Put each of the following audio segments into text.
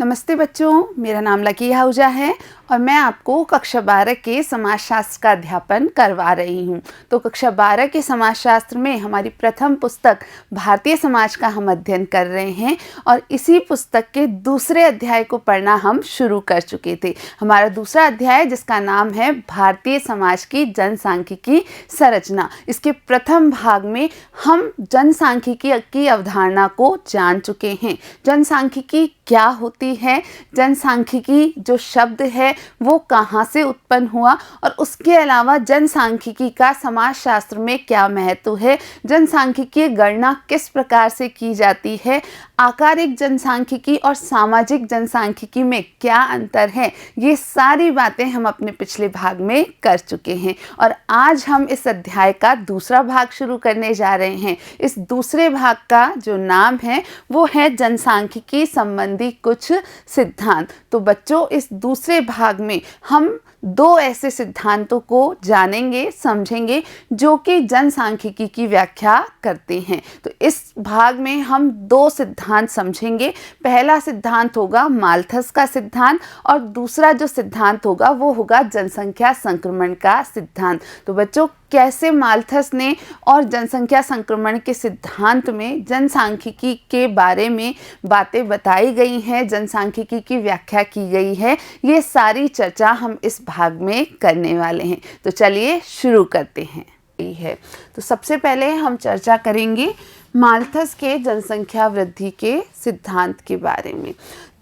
नमस्ते बच्चों, मेरा नाम लकी आहूजा है और मैं आपको कक्षा 12 के समाजशास्त्र का अध्यापन करवा रही हूँ। तो कक्षा 12 के समाजशास्त्र में हमारी प्रथम पुस्तक भारतीय समाज का हम अध्ययन कर रहे हैं और इसी पुस्तक के दूसरे अध्याय को पढ़ना हम शुरू कर चुके थे। हमारा दूसरा अध्याय जिसका नाम है भारतीय समाज की जनसांख्यिकी संरचना। इसके प्रथम भाग में हम जनसांख्यिकी की अवधारणा को जान चुके हैं। जनसांख्यिकी क्या होती है, जनसांख्यिकी जो शब्द है वो कहाँ से उत्पन्न हुआ और उसके अलावा जनसांख्यिकी का समाजशास्त्र में क्या महत्व है, जनसांख्यिकी गणना किस प्रकार से की जाती है, आकारिक जनसांख्यिकी और सामाजिक जनसांख्यिकी में क्या अंतर है, ये सारी बातें हम अपने पिछले भाग में कर चुके हैं और आज हम इस अध्याय का दूसरा भाग शुरू करने जा रहे हैं। इस दूसरे भाग का जो नाम है वो है जनसांख्यिकी संबंधी कुछ सिद्धांत। तो बच्चों, इस दूसरे भाग में हम दो ऐसे सिद्धांतों को जानेंगे, समझेंगे जो कि जनसांख्यिकी की व्याख्या करते हैं। तो इस भाग में हम दो सिद्धांत समझेंगे। पहला सिद्धांत होगा माल्थस का सिद्धांत और दूसरा जो सिद्धांत होगा वो होगा जनसंख्या संक्रमण का सिद्धांत। तो बच्चों, कैसे माल्थस ने और जनसंख्या संक्रमण के सिद्धांत में जनसांख्यिकी के बारे में बातें बताई गई हैं, जनसांख्यिकी की व्याख्या की गई है, ये सारी चर्चा हम इस भाग में करने वाले हैं। तो चलिए शुरू करते हैं। तो सबसे पहले हम चर्चा करेंगे माल्थस के जनसंख्या वृद्धि के सिद्धांत के बारे में।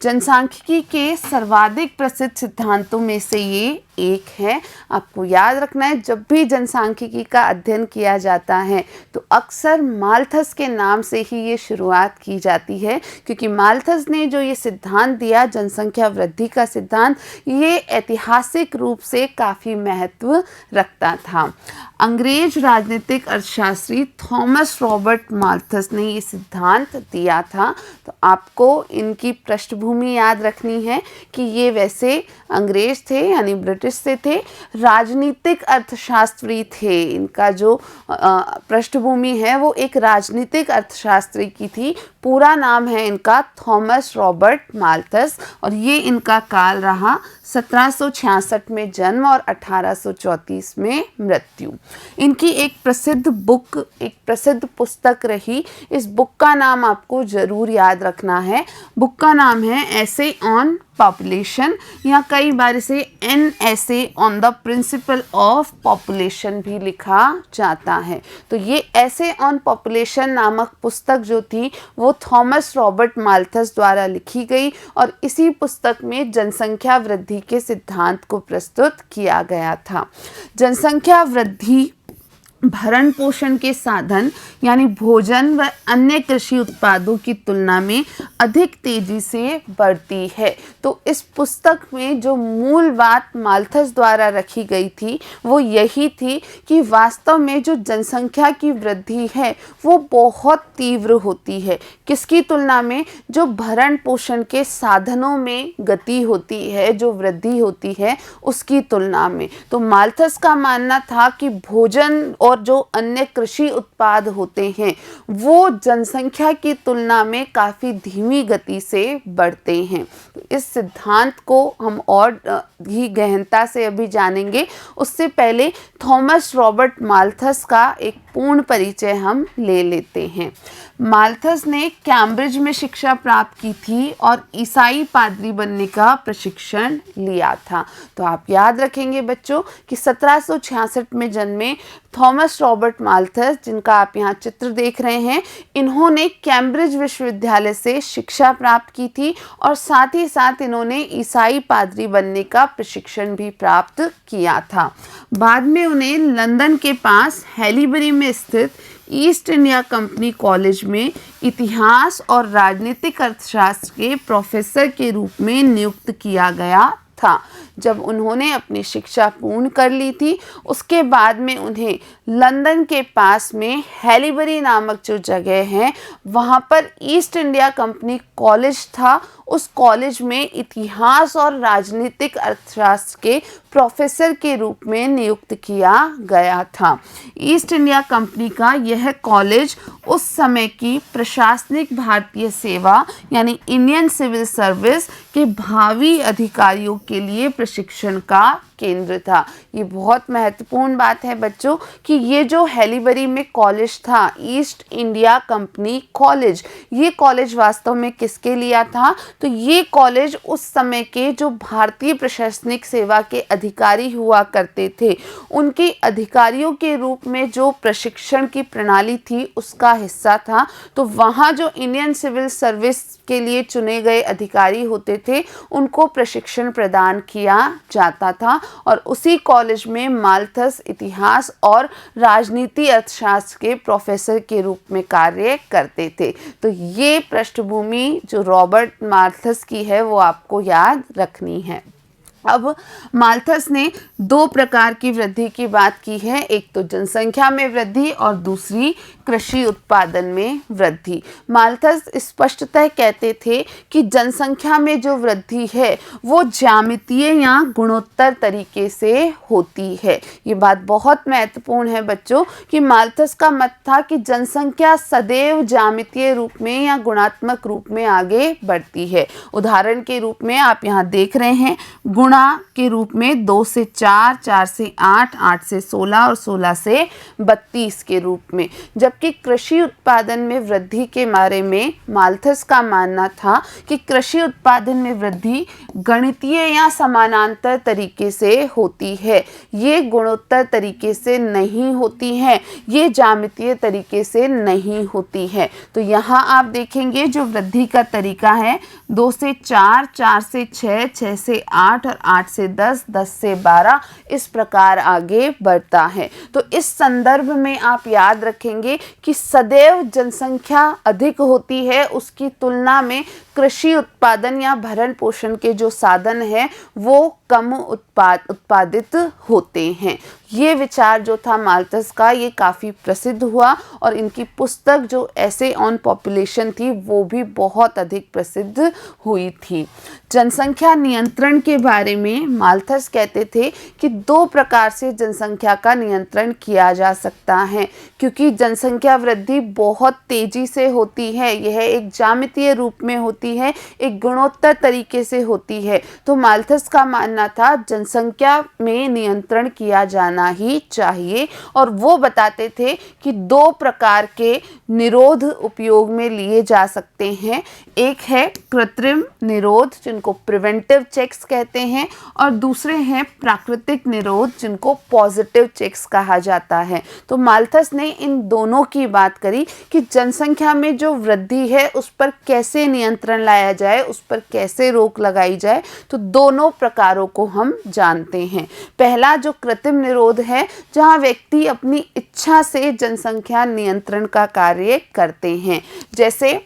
जनसांख्यिकी के सर्वाधिक प्रसिद्ध सिद्धांतों में से ये एक है। आपको याद रखना है, जब भी जनसांख्यिकी का अध्ययन किया जाता है तो अक्सर माल्थस के नाम से ही ये शुरुआत की जाती है, क्योंकि माल्थस ने जो ये सिद्धांत दिया, जनसंख्या वृद्धि का सिद्धांत, ये ऐतिहासिक रूप से काफ़ी महत्व रखता था। अंग्रेज राजनीतिक अर्थशास्त्री थॉमस रॉबर्ट माल्थस ने ये सिद्धांत दिया था। तो आपको इनकी पृष्ठभूमि याद रखनी है कि ये वैसे अंग्रेज थे, यानी ब्रिटिश से थे, राजनीतिक अर्थशास्त्री थे। इनका जो पृष्ठभूमि है वो एक राजनीतिक अर्थशास्त्री की थी। पूरा नाम है इनका थॉमस रॉबर्ट माल्थस और ये इनका काल रहा 1766 में जन्म और 1834 में मृत्यु। इनकी एक प्रसिद्ध पुस्तक रही। इस बुक का नाम आपको ज़रूर याद रखना है। बुक का नाम है एसे ऑन पॉपुलेशन, या कई बार इसे an essay on the principle of population भी लिखा जाता है। तो ये एसे ऑन पॉपुलेशन नामक पुस्तक जो थी वो थॉमस रॉबर्ट माल्थस द्वारा लिखी गई और इसी पुस्तक में जनसंख्या वृद्धि के सिद्धांत को प्रस्तुत किया गया था। जनसंख्या वृद्धि भरण पोषण के साधन यानी भोजन व अन्य कृषि उत्पादों की तुलना में अधिक तेजी से बढ़ती है। तो इस पुस्तक में जो मूल बात माल्थस द्वारा रखी गई थी वो यही थी कि वास्तव में जो जनसंख्या की वृद्धि है वो बहुत तीव्र होती है। किसकी तुलना में? जो भरण पोषण के साधनों में गति होती है, जो वृद्धि होती है, उसकी तुलना में। तो माल्थस का मानना था कि भोजन और जो अन्य कृषि उत्पाद होते हैं वो जनसंख्या की तुलना में काफ़ी धीमी गति से बढ़ते हैं। तो इस सिद्धांत को हम और भी गहनता से अभी जानेंगे। उससे पहले थॉमस रॉबर्ट माल्थस का एक पूर्ण परिचय हम ले लेते हैं। माल्थस ने कैम्ब्रिज में शिक्षा प्राप्त की थी और ईसाई पादरी बनने का प्रशिक्षण लिया था। तो आप याद रखेंगे बच्चों कि 1766 में जन्मे थॉमस रॉबर्ट माल्थस, जिनका आप यहाँ चित्र देख रहे हैं, इन्होंने कैम्ब्रिज विश्वविद्यालय से शिक्षा प्राप्त की थी और साथ ही साथ इन्होंने ईसाई पादरी बनने का प्रशिक्षण भी प्राप्त किया था। बाद में उन्हें लंदन के पास हैलीबरी में स्थित ईस्ट इंडिया कंपनी कॉलेज में इतिहास और राजनीतिक अर्थशास्त्र के प्रोफेसर के रूप में नियुक्त किया गया था। जब उन्होंने अपनी शिक्षा पूर्ण कर ली थी उसके बाद में उन्हें लंदन के पास में हैलीबरी नामक जो जगह है वहाँ पर ईस्ट इंडिया कंपनी कॉलेज था, उस कॉलेज में इतिहास और राजनीतिक अर्थशास्त्र के प्रोफेसर के रूप में नियुक्त किया गया था। ईस्ट इंडिया कंपनी का यह कॉलेज उस समय की प्रशासनिक भारतीय सेवा यानी इंडियन सिविल सर्विस के भावी अधिकारियों के लिए प्रशिक्षण का केंद्र था। ये बहुत महत्वपूर्ण बात है बच्चों कि ये जो हैलीबरी में कॉलेज था, ईस्ट इंडिया कंपनी कॉलेज, ये कॉलेज वास्तव में किसके लिया था? तो ये कॉलेज उस समय के जो भारतीय प्रशासनिक सेवा के अधिकारी हुआ करते थे, उनके अधिकारियों के रूप में जो प्रशिक्षण की प्रणाली थी उसका हिस्सा था। तो वहाँ जो इंडियन सिविल सर्विस के लिए चुने गए अधिकारी होते थे उनको प्रशिक्षण प्रदान किया जाता था और उसी कॉलेज में माल्थस इतिहास और राजनीति अर्थशास्त्र के प्रोफेसर के रूप में कार्य करते थे। तो ये पृष्ठभूमि जो रॉबर्ट माल्थस की है वो आपको याद रखनी है। अब माल्थस ने दो प्रकार की वृद्धि की बात की है, एक तो जनसंख्या में वृद्धि और दूसरी कृषि उत्पादन में वृद्धि। माल्थस स्पष्टतः कहते थे कि जनसंख्या में जो वृद्धि है वो ज्यामितीय या गुणोत्तर तरीके से होती है। ये बात बहुत महत्वपूर्ण है बच्चों कि माल्थस का मत था कि जनसंख्या सदैव ज्यामितीय रूप में या गुणात्मक रूप में आगे बढ़ती है। उदाहरण के रूप में आप यहाँ देख रहे हैं गुणा के रूप में 2 से 4, 4 से 8, 8 से 16 और 16 से 32 के रूप में। जबकि कृषि उत्पादन में वृद्धि के बारे में माल्थस का मानना था कि कृषि उत्पादन में वृद्धि गणितीय या समानांतर तरीके से होती है, ये गुणोत्तर तरीके से नहीं होती है, ये ज्यामितीय तरीके से नहीं होती है। तो यहाँ आप देखेंगे जो वृद्धि का तरीका है 2 से 4, 4 से 6, 6 से 8 और 8 से 10, 10 से 12 इस प्रकार आगे बढ़ता है। तो इस संदर्भ में आप याद रखेंगे कि सदैव जनसंख्या अधिक होती है उसकी तुलना में कृषि उत्पादन या भरण पोषण के जो साधन हैं वो कम उत्पादित होते हैं। ये विचार जो था माल्थस का ये काफ़ी प्रसिद्ध हुआ और इनकी पुस्तक जो ऐसे ऑन पॉपुलेशन थी वो भी बहुत अधिक प्रसिद्ध हुई थी। जनसंख्या नियंत्रण के बारे में माल्थस कहते थे कि दो प्रकार से जनसंख्या का नियंत्रण किया जा सकता है, क्योंकि जनसंख्या वृद्धि बहुत तेजी से होती है, यह एक ज्यामितीय रूप में होती है, एक गुणोत्तर तरीके से होती है। तो माल्थस का मानना था जनसंख्या में नियंत्रण किया जाना ही चाहिए और वो बताते थे कि दो प्रकार के निरोध उपयोग में लिए जा सकते हैं। एक है कृत्रिम निरोध जिनको प्रिवेंटिव चेक्स कहते हैं और दूसरे हैं प्राकृतिक निरोध जिनको पॉजिटिव चेक्स कहा जाता है। तो माल्थस ने इन दोनों की बात करी कि जनसंख्या में जो वृद्धि है उस पर कैसे नियंत्रण लाया जाए, उस पर कैसे रोक लगाई जाए। तो दोनों प्रकारों को हम जानते हैं। पहला जो कृत्रिम निरोध है जहां व्यक्ति अपनी इच्छा से जनसंख्या नियंत्रण का कार्य करते हैं, जैसे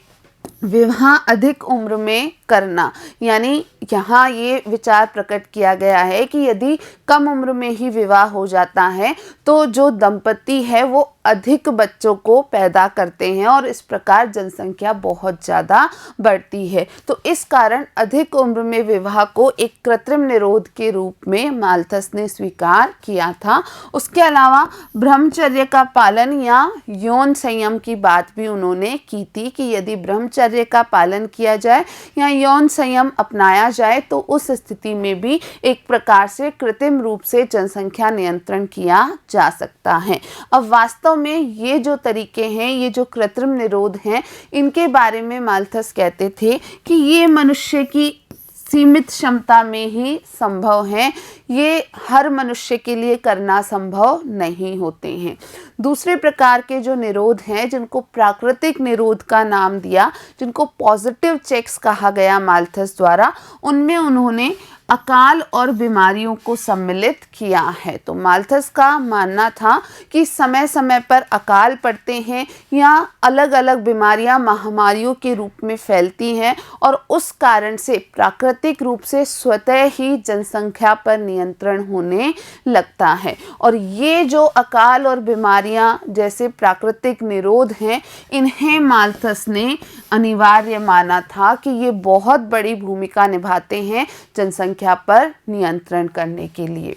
विवाह अधिक उम्र में करना, यानी यहाँ ये विचार प्रकट किया गया है कि यदि कम उम्र में ही विवाह हो जाता है तो जो दंपति है वो अधिक बच्चों को पैदा करते हैं और इस प्रकार जनसंख्या बहुत ज़्यादा बढ़ती है। तो इस कारण अधिक उम्र में विवाह को एक कृत्रिम निरोध के रूप में माल्थस ने स्वीकार किया था। उसके अलावा ब्रह्मचर्य का पालन या यौन संयम की बात भी उन्होंने की थी कि यदि ब्रह्मचर्य का पालन किया जाए या यौन संयम अपनाया जाए तो उस स्थिति में भी एक प्रकार से कृत्रिम रूप से जनसंख्या नियंत्रण किया जा सकता है। अब वास्तव में ये जो तरीके हैं, ये जो कृत्रिम निरोध हैं, इनके बारे में माल्थस कहते थे कि ये मनुष्य की सीमित क्षमता में ही संभव है, ये हर मनुष्य के लिए करना संभव नहीं होते हैं। दूसरे प्रकार के जो निरोध हैं जिनको प्राकृतिक निरोध का नाम दिया, जिनको पॉजिटिव चेक्स कहा गया माल्थस द्वारा, उनमें उन्होंने अकाल और बीमारियों को सम्मिलित किया है। तो माल्थस का मानना था कि समय समय पर अकाल पड़ते हैं या अलग अलग बीमारियां महामारियों के रूप में फैलती हैं और उस कारण से प्राकृतिक रूप से स्वतः ही जनसंख्या पर नियंत्रण होने लगता है। और ये जो अकाल और बीमारियां जैसे प्राकृतिक निरोध हैं, इन्हें माल्थस ने अनिवार्य माना था कि ये बहुत बड़ी भूमिका निभाते हैं जनसंख्या पर नियंत्रण करने के लिए।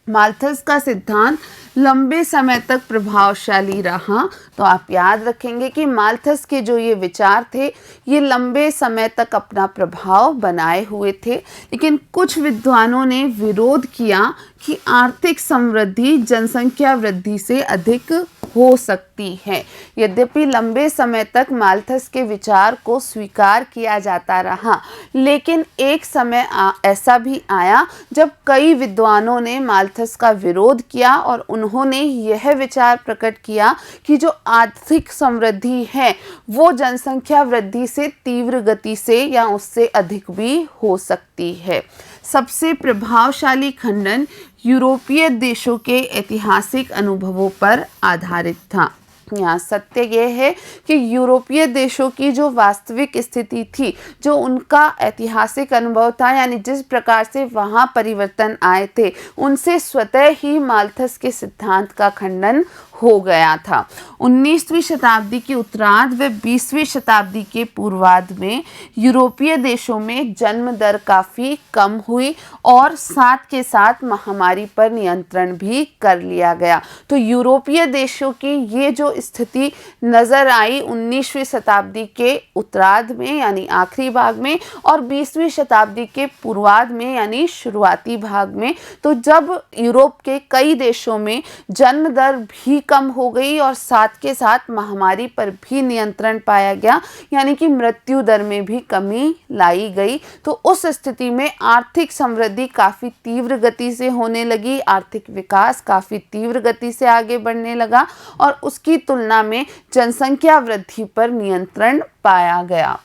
माल्थस का सिद्धांत लंबे समय तक प्रभावशाली रहा। तो आप याद रखेंगे कि माल्थस के जो ये विचार थे ये लंबे समय तक अपना प्रभाव बनाए हुए थे, लेकिन कुछ विद्वानों ने विरोध किया कि आर्थिक समृद्धि जनसंख्या वृद्धि से अधिक हो सकती है। यद्यपि लंबे समय तक माल्थस के विचार को स्वीकार किया जाता रहा, लेकिन एक समय ऐसा भी आया जब कई विद्वानों ने माल्थस का विरोध किया और उन्होंने यह विचार प्रकट किया कि जो आर्थिक समृद्धि है वो जनसंख्या वृद्धि से तीव्र गति से या उससे अधिक भी हो सकती है। सबसे प्रभावशाली खंडन यूरोपीय देशों के ऐतिहासिक अनुभवों पर आधारित था। यहाँ सत्य यह है कि यूरोपीय देशों की जो वास्तविक स्थिति थी, जो उनका ऐतिहासिक अनुभव था, यानी जिस प्रकार से वहाँ परिवर्तन आए थे, उनसे स्वतः ही माल्थस के सिद्धांत का खंडन हो गया था। 19वीं शताब्दी के उत्तरार्ध व 20वीं शताब्दी के पूर्वार्ध में यूरोपीय देशों में जन्म दर काफ़ी कम हुई और साथ के साथ महामारी पर नियंत्रण भी कर लिया गया। तो यूरोपीय देशों की ये जो स्थिति नज़र आई 19वीं शताब्दी के उत्तरार्ध में यानी आखिरी भाग में और 20वीं शताब्दी के पूर्वार्ध में यानी शुरुआती भाग में, तो जब यूरोप के कई देशों में जन्म दर भी कम हो गई और साथ के साथ महामारी पर भी नियंत्रण पाया गया, यानी कि मृत्यु दर में भी कमी लाई गई, तो उस स्थिति में आर्थिक समृद्धि काफ़ी तीव्र गति से होने लगी, आर्थिक विकास काफ़ी तीव्र गति से आगे बढ़ने लगा और उसकी तुलना में जनसंख्या वृद्धि पर नियंत्रण पाया गया।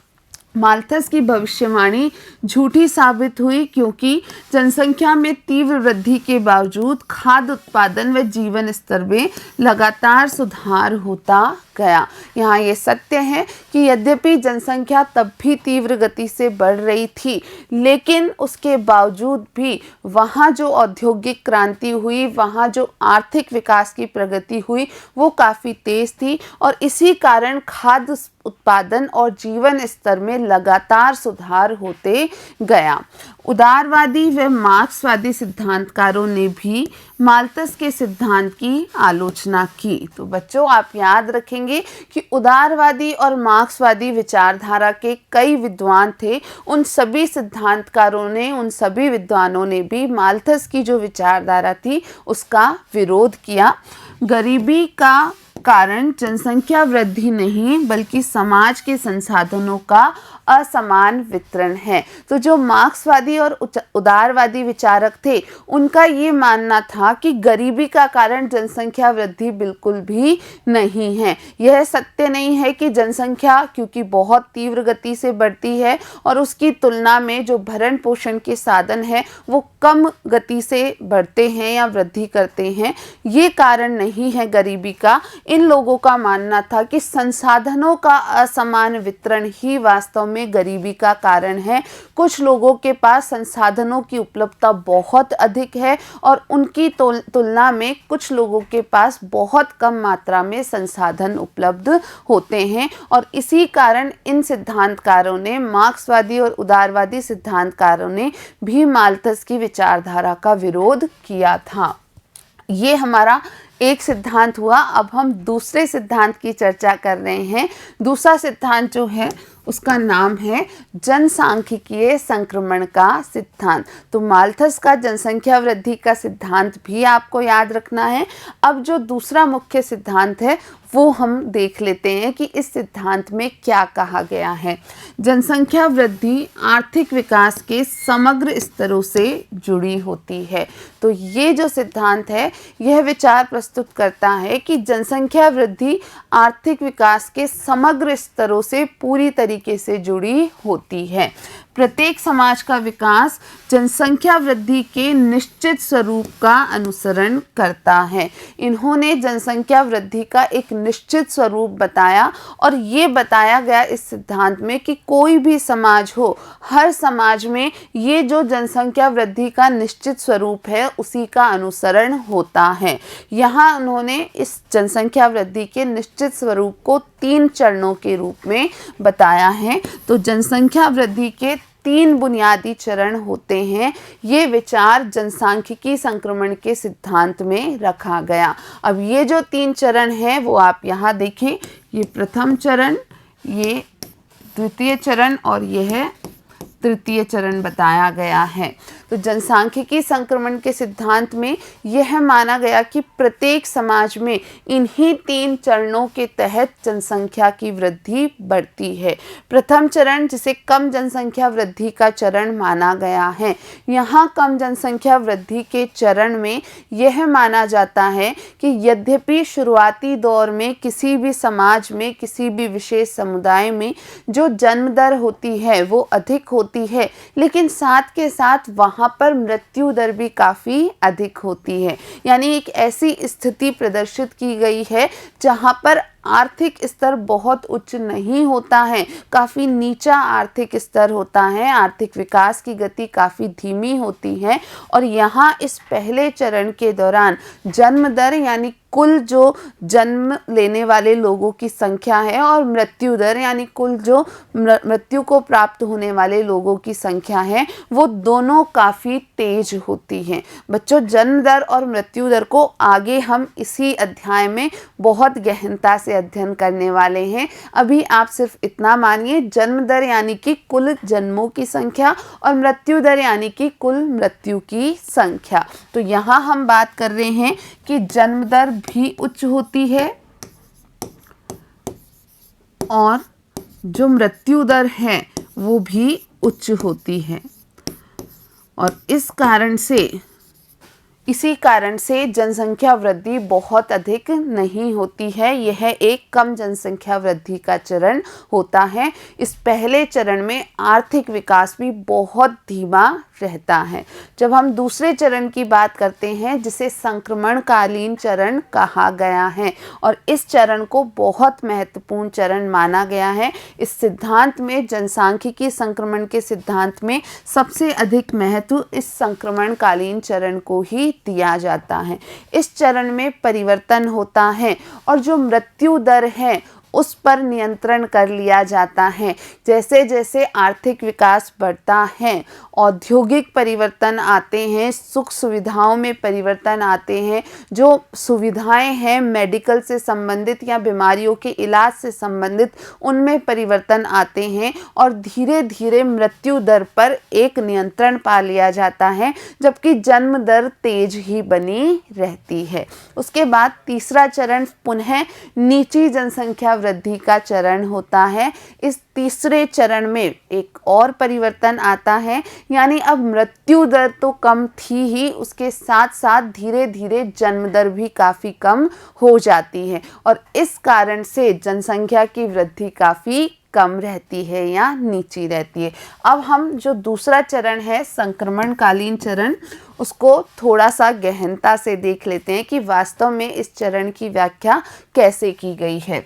माल्थस की भविष्यवाणी झूठी साबित हुई क्योंकि जनसंख्या में तीव्र वृद्धि के बावजूद खाद्य उत्पादन व जीवन स्तर में लगातार सुधार होता गया। यहाँ ये सत्य है कि यद्यपि जनसंख्या तब भी तीव्र गति से बढ़ रही थी, लेकिन उसके बावजूद भी वहाँ जो औद्योगिक क्रांति हुई, वहाँ जो आर्थिक विकास की प्रगति हुई वो काफ़ी तेज़ थी और इसी कारण खाद्य उत्पादन और जीवन स्तर में लगातार सुधार होते गया। उदारवादी व मार्क्सवादी सिद्धांतकारों ने भी माल्थस के सिद्धांत की आलोचना की। तो बच्चों आप याद रखेंगे कि उदारवादी और मार्क्सवादी विचारधारा के कई विद्वान थे। उन सभी सिद्धांतकारों ने, उन सभी विद्वानों ने भी माल्थस की जो विचारधारा थी उसका विरोध किया। गरीबी का कारण जनसंख्या वृद्धि नहीं बल्कि समाज के संसाधनों का असमान वितरण है। तो जो मार्क्सवादी और उदारवादी विचारक थे उनका ये मानना था कि गरीबी का कारण जनसंख्या वृद्धि बिल्कुल भी नहीं है। यह सत्य नहीं है कि जनसंख्या क्योंकि बहुत तीव्र गति से बढ़ती है और उसकी तुलना में जो भरण पोषण के साधन है वो कम गति से बढ़ते हैं या वृद्धि करते हैं, ये कारण नहीं है गरीबी का। इन लोगों का मानना था कि संसाधनों का असमान वितरण ही वास्तव में गरीबी का कारण है। कुछ लोगों के पास संसाधनों की उपलब्धता बहुत अधिक है और उनकी तुलना में कुछ लोगों के पास बहुत कम मात्रा में संसाधन उपलब्ध होते हैं और इसी कारण इन सिद्धांतकारों ने, मार्क्सवादी और उदारवादी सिद्धांतकारों ने भी माल्थस की विचारधारा का विरोध किया था। ये हमारा एक सिद्धांत हुआ। अब हम दूसरे सिद्धांत की चर्चा कर रहे हैं। दूसरा सिद्धांत जो है उसका नाम है जनसांख्यिकीय संक्रमण का सिद्धांत। तो माल्थस का जनसंख्या वृद्धि का सिद्धांत भी आपको याद रखना है। अब जो दूसरा मुख्य सिद्धांत है वो हम देख लेते हैं कि इस सिद्धांत में क्या कहा गया है। जनसंख्या वृद्धि आर्थिक विकास के समग्र स्तरों से जुड़ी होती है। तो ये जो सिद्धांत है यह विचार प्रस्तुत करता है कि जनसंख्या वृद्धि आर्थिक विकास के समग्र स्तरों से पूरी तरीके से जुड़ी होती है। प्रत्येक समाज का विकास जनसंख्या वृद्धि के निश्चित स्वरूप का अनुसरण करता है। इन्होंने जनसंख्या वृद्धि का एक निश्चित स्वरूप बताया और ये बताया गया इस सिद्धांत में कि कोई भी समाज हो, हर समाज में ये जो जनसंख्या वृद्धि का निश्चित स्वरूप है उसी का अनुसरण होता है। यहाँ उन्होंने इस जनसंख्या वृद्धि के निश्चित स्वरूप को 3 चरणों के रूप में बताया है। तो जनसंख्या वृद्धि के 3 बुनियादी चरण होते हैं, ये विचार जनसांख्यिकी संक्रमण के सिद्धांत में रखा गया। अब ये जो 3 चरण हैं वो आप यहाँ देखें, ये प्रथम चरण, ये द्वितीय चरण और ये है तृतीय चरण बताया गया है। तो जनसांख्यिकी संक्रमण के सिद्धांत में यह माना गया कि प्रत्येक समाज में इन्हीं 3 चरणों के तहत जनसंख्या की वृद्धि बढ़ती है। प्रथम चरण, जिसे कम जनसंख्या वृद्धि का चरण माना गया है, यहाँ कम जनसंख्या वृद्धि के चरण में यह माना जाता है कि यद्यपि शुरुआती दौर में किसी भी समाज में, किसी भी विशेष समुदाय में जो जन्म दर होती है वो अधिक होती है, लेकिन साथ के साथ वहाँ पर मृत्यु दर भी काफ़ी अधिक होती है। यानी एक ऐसी स्थिति प्रदर्शित की गई है जहाँ पर आर्थिक स्तर बहुत उच्च नहीं होता है, काफ़ी नीचा आर्थिक स्तर होता है, आर्थिक विकास की गति काफ़ी धीमी होती है। और यहाँ इस पहले चरण के दौरान जन्म दर यानी कुल जो जन्म लेने वाले लोगों की संख्या है और मृत्यु दर यानी कुल जो मृत्यु को प्राप्त होने वाले लोगों की संख्या है, वो दोनों काफ़ी तेज होती हैं। बच्चों, जन्म दर और मृत्यु दर को आगे हम इसी अध्याय में बहुत गहनता से अध्ययन करने वाले हैं। अभी आप सिर्फ इतना मानिए, जन्म दर यानी कि कुल जन्मों की संख्या और मृत्यु दर यानी कि कुल मृत्यु की संख्या। तो यहाँ हम बात कर रहे हैं कि जन्म दर भी उच्च होती है और जो मृत्यु दर है वो भी उच्च होती है। और इसी कारण से जनसंख्या वृद्धि बहुत अधिक नहीं होती है। यह एक कम जनसंख्या वृद्धि का चरण होता है। इस पहले चरण में आर्थिक विकास भी बहुत धीमा रहता है। जब हम दूसरे चरण की बात करते हैं, जिसे संक्रमणकालीन चरण कहा गया है, और इस चरण को बहुत महत्वपूर्ण चरण माना गया है। इस सिद्धांत में, जनसांख्यिकी संक्रमण के सिद्धांत में सबसे अधिक महत्व इस संक्रमणकालीन चरण को ही दिया जाता है। इस चरण में परिवर्तन होता है और जो मृत्यु दर है उस पर नियंत्रण कर लिया जाता है। जैसे जैसे आर्थिक विकास बढ़ता है, औद्योगिक परिवर्तन आते हैं, सुख सुविधाओं में परिवर्तन आते हैं, जो सुविधाएं हैं मेडिकल से संबंधित या बीमारियों के इलाज से संबंधित, उनमें परिवर्तन आते हैं और धीरे धीरे मृत्यु दर पर एक नियंत्रण पा लिया जाता है, जबकि जन्म दर तेज ही बनी रहती है। उसके बाद तीसरा चरण पुनः नीची जनसंख्या वृद्धि का चरण होता है। इस तीसरे चरण में एक और परिवर्तन आता है, यानी अब मृत्यु दर तो कम थी ही, उसके साथ साथ धीरे धीरे जन्म दर भी काफ़ी कम हो जाती है और इस कारण से जनसंख्या की वृद्धि काफ़ी कम रहती है या नीची रहती है। अब हम जो दूसरा चरण है, संक्रमणकालीन चरण, उसको थोड़ा सा गहनता से देख लेते हैं कि वास्तव में इस चरण की व्याख्या कैसे की गई है।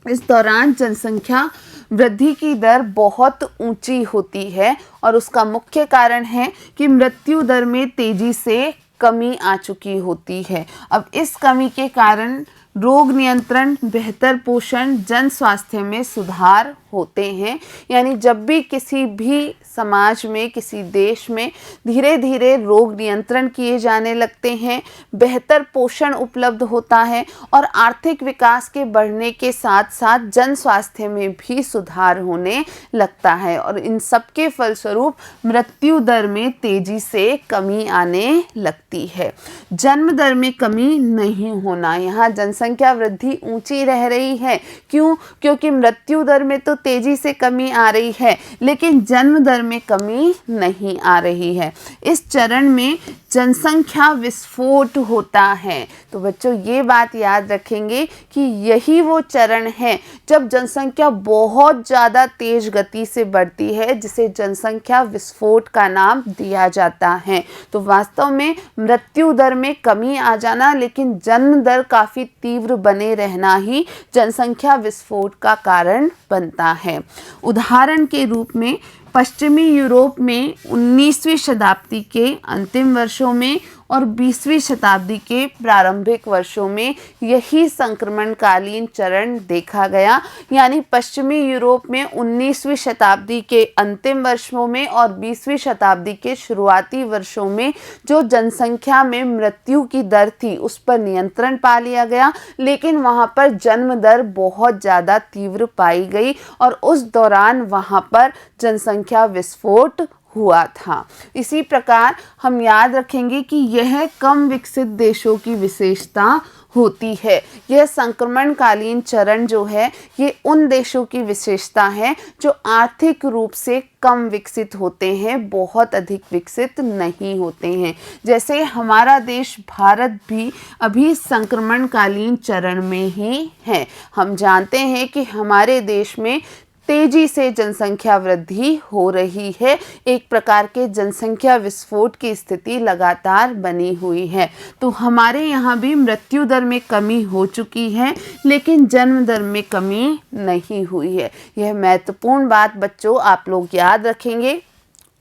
इस दौरान जनसंख्या वृद्धि की दर बहुत ऊंची होती है और उसका मुख्य कारण है कि मृत्यु दर में तेजी से कमी आ चुकी होती है। अब इस कमी के कारण रोग नियंत्रण, बेहतर पोषण, जन स्वास्थ्य में सुधार होते हैं। यानी जब भी किसी भी समाज में, किसी देश में धीरे धीरे रोग नियंत्रण किए जाने लगते हैं, बेहतर पोषण उपलब्ध होता है और आर्थिक विकास के बढ़ने के साथ साथ जन स्वास्थ्य में भी सुधार होने लगता है और इन सब के फलस्वरूप मृत्यु दर में तेजी से कमी आने लगती है। जन्म दर में कमी नहीं होना, यहाँ जनसंख्या वृद्धि ऊंची रह रही है। क्यों? क्योंकि मृत्यु दर में तो तेजी से कमी आ रही है, लेकिन जन्म दर में कमी नहीं आ रही है। इस चरण में जनसंख्या विस्फोट होता है। तो बच्चों, ये बात याद रखेंगे कि यही वो चरण है जब जनसंख्या बहुत ज़्यादा तेज गति से बढ़ती है, जिसे जनसंख्या विस्फोट का नाम दिया जाता है। तो वास्तव में मृत्यु दर में कमी आ जाना, लेकिन जन्म दर काफ़ी तीव्र बने रहना ही जनसंख्या विस्फोट का कारण बनता है। उदाहरण के रूप में पश्चिमी यूरोप में 19वीं शताब्दी के अंतिम वर्षों में और 20वीं शताब्दी के प्रारंभिक वर्षों में यही संक्रमणकालीन चरण देखा गया। यानी पश्चिमी यूरोप में 19वीं शताब्दी के अंतिम वर्षों में और 20वीं शताब्दी के शुरुआती वर्षों में जो जनसंख्या में मृत्यु की दर थी उस पर नियंत्रण पा लिया गया, लेकिन वहाँ पर जन्म दर बहुत ज़्यादा तीव्र पाई गई और उस दौरान वहाँ पर जनसंख्या विस्फोट हुआ था। इसी प्रकार हम याद रखेंगे कि यह कम विकसित देशों की विशेषता होती है। यह संक्रमणकालीन चरण जो है ये उन देशों की विशेषता है जो आर्थिक रूप से कम विकसित होते हैं, बहुत अधिक विकसित नहीं होते हैं। जैसे हमारा देश भारत भी अभी संक्रमणकालीन चरण में ही है। हम जानते हैं कि हमारे देश में तेजी से जनसंख्या वृद्धि हो रही है, एक प्रकार के जनसंख्या विस्फोट की स्थिति लगातार बनी हुई है। तो हमारे यहाँ भी मृत्यु दर में कमी हो चुकी है, लेकिन जन्म दर में कमी नहीं हुई है। यह महत्वपूर्ण बात बच्चों आप लोग याद रखेंगे।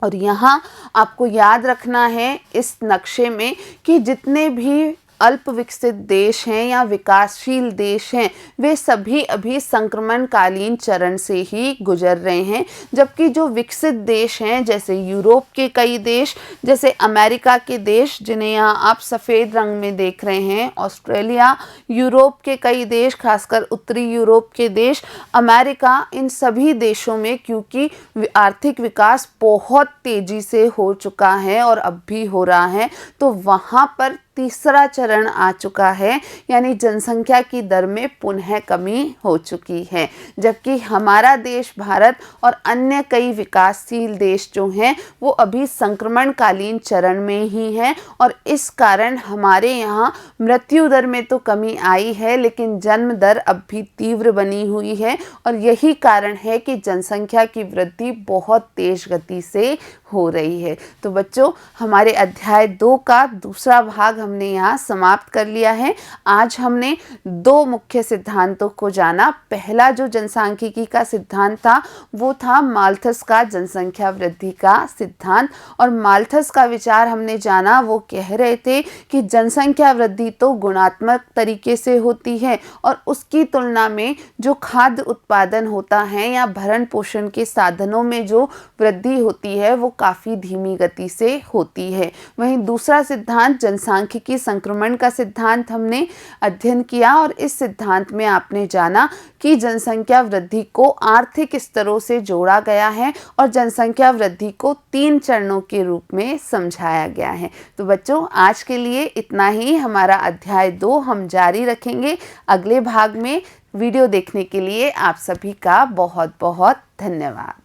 और यहाँ आपको याद रखना है इस नक्शे में कि जितने भी अल्प विकसित देश हैं या विकासशील देश हैं वे सभी अभी संक्रमणकालीन चरण से ही गुजर रहे हैं, जबकि जो विकसित देश हैं जैसे यूरोप के कई देश, जैसे अमेरिका के देश जिन्हें यहाँ आप सफ़ेद रंग में देख रहे हैं, ऑस्ट्रेलिया, यूरोप के कई देश खासकर उत्तरी यूरोप के देश, अमेरिका, इन सभी देशों में क्योंकि आर्थिक विकास बहुत तेज़ी से हो चुका है और अब भी हो रहा है, तो वहाँ पर तीसरा चरण आ चुका है, यानी जनसंख्या की दर में पुनः कमी हो चुकी है। जबकि हमारा देश भारत और अन्य कई विकासशील देश जो हैं वो अभी संक्रमणकालीन चरण में ही हैं और इस कारण हमारे यहाँ मृत्यु दर में तो कमी आई है, लेकिन जन्म दर अब भी तीव्र बनी हुई है और यही कारण है कि जनसंख्या की वृद्धि बहुत तेज गति से हो रही है। तो बच्चों हमारे अध्याय 2 का दूसरा भाग हमने यहाँ समाप्त कर लिया है। आज हमने 2 मुख्य सिद्धांतों को जाना। पहला जो जनसांख्यिकी का सिद्धांत था वो था माल्थस का जनसंख्या वृद्धि का सिद्धांत, और माल्थस का विचार हमने जाना। वो कह रहे थे कि जनसंख्या वृद्धि तो गुणात्मक तरीके से होती है और उसकी तुलना में जो खाद्य उत्पादन होता है या भरण पोषण के साधनों में जो वृद्धि होती है वो काफ़ी धीमी गति से होती है। वहीं दूसरा सिद्धांत जनसांख्यिकी संक्रमण का सिद्धांत हमने अध्ययन किया और इस सिद्धांत में आपने जाना कि जनसंख्या वृद्धि को आर्थिक स्तरों से जोड़ा गया है और जनसंख्या वृद्धि को 3 चरणों के रूप में समझाया गया है। तो बच्चों आज के लिए इतना ही। हमारा अध्याय 2 हम जारी रखेंगे अगले भाग में। वीडियो देखने के लिए आप सभी का बहुत बहुत धन्यवाद।